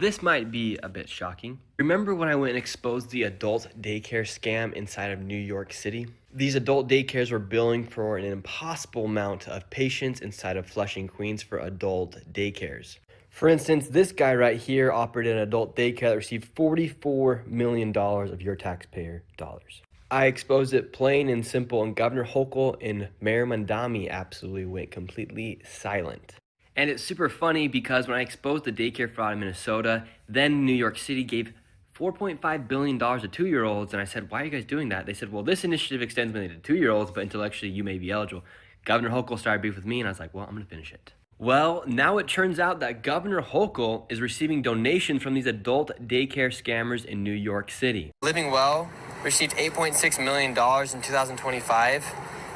This might be a bit shocking. Remember when I went and exposed the adult daycare scam inside of New York City? These adult daycares were billing for an impossible amount of patients inside of Flushing, Queens for adult daycares. For instance, this guy right here operated an adult daycare that received $44 million of your taxpayer dollars. I exposed it plain and simple, and Governor Hochul and Mayor Mandami absolutely went completely silent. And it's super funny because when I exposed the daycare fraud in Minnesota, then New York City gave $4.5 billion to 2-year-olds. And I said, why are you guys doing that? They said, well, this initiative extends mainly to 2-year-olds, but intellectually you may be eligible. Governor Hochul started beef with me, and I was like, well, I'm going to finish it. Well, now it turns out that Governor Hochul is receiving donations from these adult daycare scammers in New York City. Living Well received $8.6 million in 2025,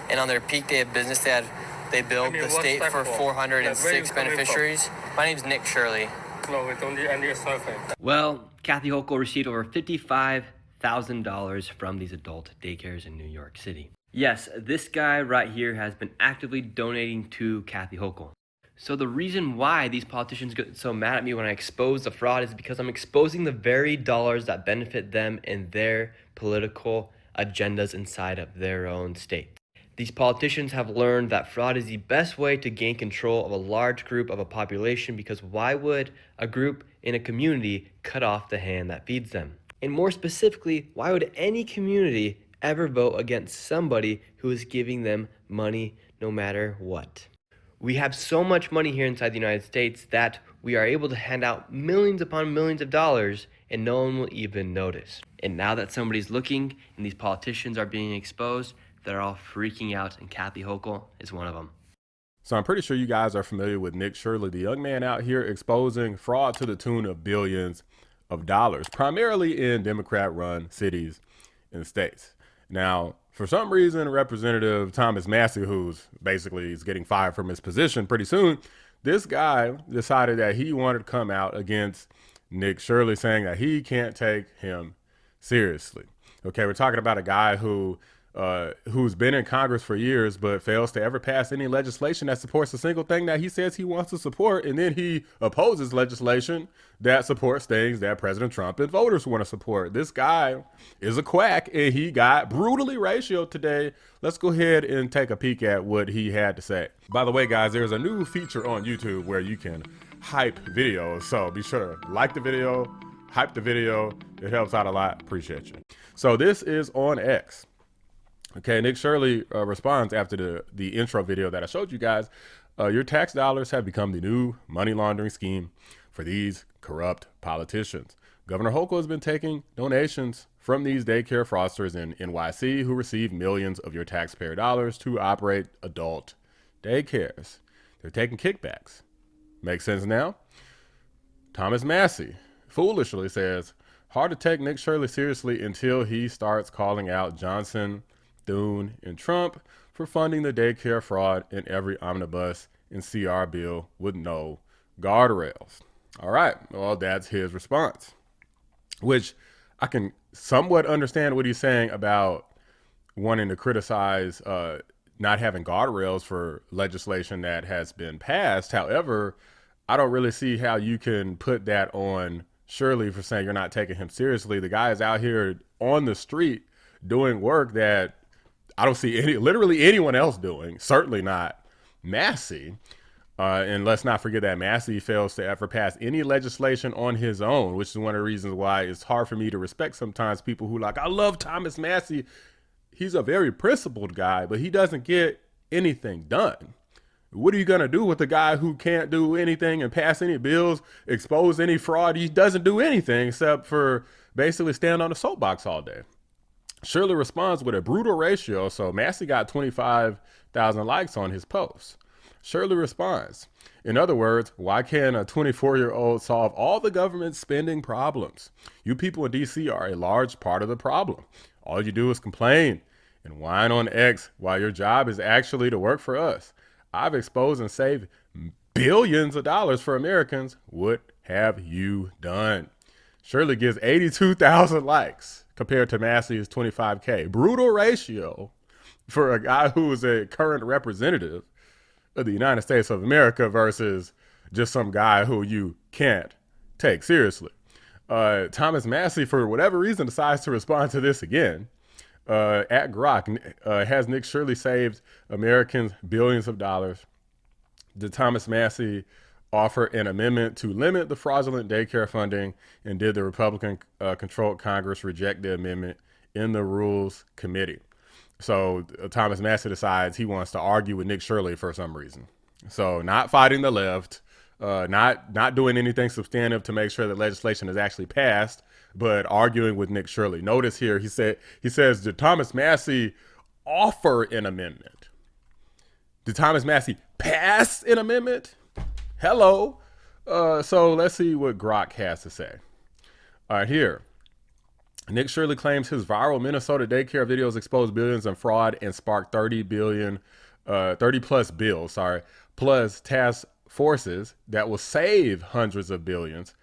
and on their peak day of business, they billed the state for 406 beneficiaries. My name's Nick Shirley. No, we don't need any survey. Well, Kathy Hochul received over $55,000 from these adult daycares in New York City. Yes, this guy right here has been actively donating to Kathy Hochul. So the reason why these politicians get so mad at me when I expose the fraud is because I'm exposing the very dollars that benefit them and their political agendas inside of their own state. These politicians have learned that fraud is the best way to gain control of a large group of a population, because why would a group in a community cut off the hand that feeds them? And more specifically, why would any community ever vote against somebody who is giving them money no matter what? We have so much money here inside the United States that we are able to hand out millions upon millions of dollars and no one will even notice. And now that somebody's looking and these politicians are being exposed, they're all freaking out, and Kathy Hochul is one of them. So I'm pretty sure you guys are familiar with Nick Shirley, the young man out here exposing fraud to the tune of billions of dollars, primarily in Democrat-run cities and states. Now, for some reason, Representative Thomas Massie, who's basically is getting fired from his position pretty soon, this guy decided that he wanted to come out against Nick Shirley, saying that he can't take him seriously. Okay, we're talking about a guy who's been in Congress for years, but fails to ever pass any legislation that supports a single thing that he says he wants to support. And then he opposes legislation that supports things that President Trump and voters want to support. This guy is a quack, and he got brutally ratioed today. Let's go ahead and take a peek at what he had to say. By the way, guys, there's a new feature on YouTube where you can hype videos. So be sure to like the video, hype the video. It helps out a lot. Appreciate you. So this is on X. Okay, Nick Shirley responds after the intro video that I showed you guys. Your tax dollars have become the new money laundering scheme for these corrupt politicians. Governor Hochul has been taking donations from these daycare fraudsters in NYC who receive millions of your taxpayer dollars to operate adult daycares. They're taking kickbacks. Makes sense now? Thomas Massie foolishly says, hard to take Nick Shirley seriously until he starts calling out Johnson, Thune, and Trump for funding the daycare fraud in every omnibus and CR bill with no guardrails. All right, well, that's his response, which I can somewhat understand what he's saying about wanting to criticize not having guardrails for legislation that has been passed. However, I don't really see how you can put that on Shirley for saying you're not taking him seriously. The guy is out here on the street doing work that I don't see literally anyone else doing, certainly not Massie. And let's not forget that Massie fails to ever pass any legislation on his own, which is one of the reasons why it's hard for me to respect sometimes people who I love Thomas Massie. He's a very principled guy, but he doesn't get anything done. What are you going to do with a guy who can't do anything and pass any bills, expose any fraud? He doesn't do anything except for basically stand on a soapbox all day. Shirley responds with a brutal ratio. So Massie got 25,000 likes on his post. Shirley responds, in other words, why can't a 24-year-old solve all the government spending problems? You people in DC are a large part of the problem. All you do is complain and whine on X while your job is actually to work for us. I've exposed and saved billions of dollars for Americans. What have you done? Shirley gives 82,000 likes compared to Massie's 25K. Brutal ratio for a guy who is a current representative of the United States of America versus just some guy who you can't take seriously. Thomas Massie, for whatever reason, decides to respond to this again. At Grok, has Nick Shirley saved Americans billions of dollars? Did Thomas Massie offer an amendment to limit the fraudulent daycare funding, and did the Republican-controlled Congress reject the amendment in the Rules Committee? So Thomas Massie decides he wants to argue with Nick Shirley for some reason. So not fighting the left, not doing anything substantive to make sure that legislation is actually passed, but arguing with Nick Shirley. Notice here, he says, did Thomas Massie offer an amendment? Did Thomas Massie pass an amendment? Hello. So let's see what Grok has to say. All right, here. Nick Shirley claims his viral Minnesota daycare videos exposed billions in fraud and sparked 30 plus bills, plus task forces that will save hundreds of billions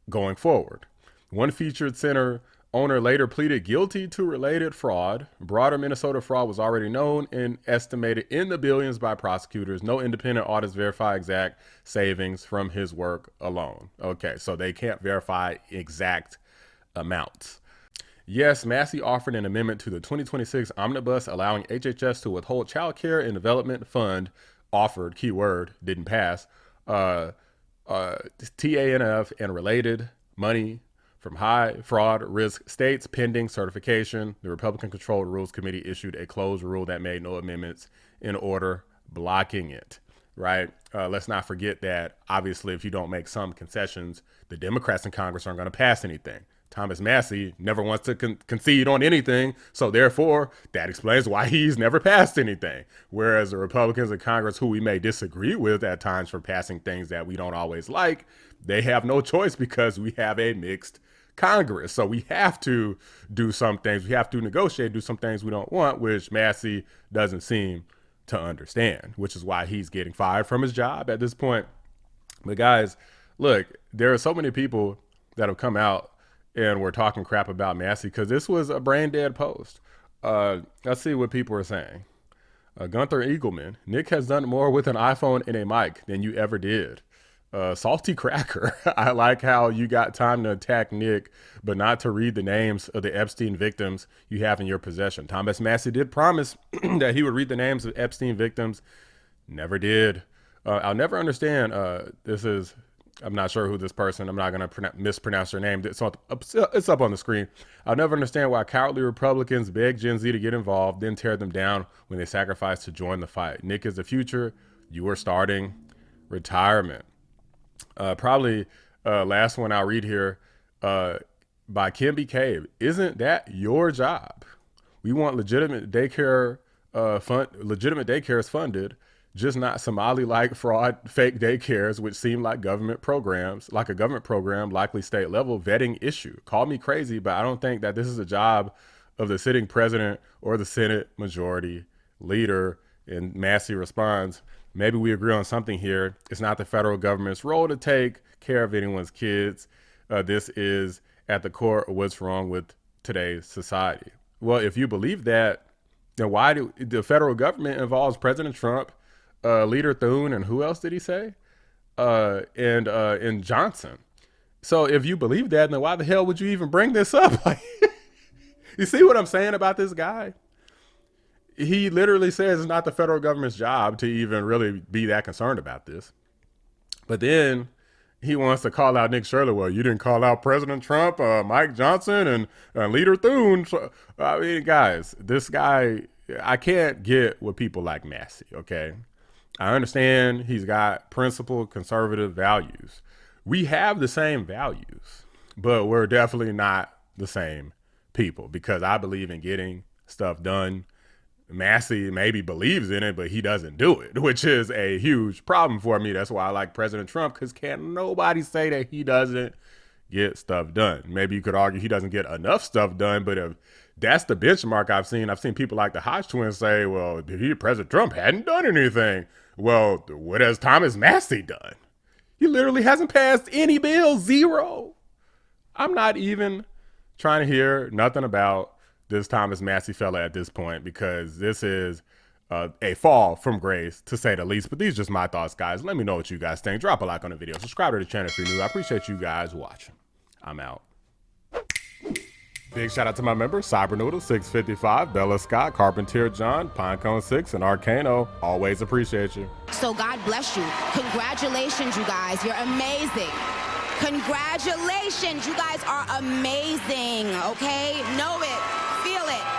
going forward. One featured center owner later pleaded guilty to related fraud. Broader Minnesota fraud was already known and estimated in the billions by prosecutors. No independent audits verify exact savings from his work alone. Okay, so they can't verify exact amounts. Yes, Massie offered an amendment to the 2026 omnibus allowing HHS to withhold child care and development fund offered, keyword, didn't pass, TANF and related money from high fraud risk states pending certification. The Republican-controlled Rules Committee issued a closed rule that made no amendments in order, blocking it, right? Let's not forget that, obviously, if you don't make some concessions, the Democrats in Congress aren't going to pass anything. Thomas Massie never wants to concede on anything, so therefore, that explains why he's never passed anything. Whereas the Republicans in Congress, who we may disagree with at times for passing things that we don't always like, they have no choice because we have a mixed Congress. So we have to do some things. We have to negotiate, do some things we don't want, which Massie doesn't seem to understand, which is why he's getting fired from his job at this point. But guys, look, there are so many people that have come out and we're talking crap about Massie because this was a brain dead post. Let's see what people are saying. Gunther Eagleman, Nick has done more with an iPhone and a mic than you ever did. Salty Cracker, I like how you got time to attack Nick, but not to read the names of the Epstein victims you have in your possession. Thomas Massie did promise that he would read the names of Epstein victims. Never did. I'll never understand. I'm not sure who this person, I'm not going to mispronounce their name. It's up on the screen. I'll never understand why cowardly Republicans beg Gen Z to get involved, then tear them down when they sacrifice to join the fight. Nick is the future. You are starting retirement. Probably last one I'll read here by Kim B. Cave. Isn't that your job? We want legitimate daycares funded, just not Somali-like fraud fake daycares, which seem like government programs, like a government program, likely state level vetting issue. Call me crazy, but I don't think that this is a job of the sitting president or the Senate majority leader. And Massie responds, maybe we agree on something here. It's not the federal government's role to take care of anyone's kids. This is at the core of what's wrong with today's society. Well, if you believe that, then why do the federal government involves President Trump, Leader Thune, and who else did he say? And Johnson. So if you believe that, then why the hell would you even bring this up? You see what I'm saying about this guy? He literally says it's not the federal government's job to even really be that concerned about this. But then he wants to call out Nick Shirley. Well, you didn't call out President Trump, Mike Johnson, and Leader Thune. So, I mean, guys, this guy, I can't get with people like Massie, okay? I understand he's got principled conservative values. We have the same values, but we're definitely not the same people because I believe in getting stuff done. Massie maybe believes in it, but he doesn't do it, which is a huge problem for me. That's why I like President Trump, because can't nobody say that he doesn't get stuff done. Maybe you could argue he doesn't get enough stuff done, but if that's the benchmark I've seen people like the Hodge twins say, well, President Trump hadn't done anything. Well, what has Thomas Massie done? He literally hasn't passed any bill, zero. I'm not even trying to hear nothing about this Thomas Massie fella at this point, because this is a fall from grace, to say the least. But these are just my thoughts, guys. Let me know what you guys think. Drop a like on the video. Subscribe to the channel if you're new. I appreciate you guys watching. I'm out. Big shout out to my members, Cybernoodle 655, Bella Scott, Carpentier John, Pinecone 6, and Arcano. Always appreciate you. So God bless you. Congratulations, you guys. You're amazing. Congratulations. You guys are amazing, okay? Know it. Feel it.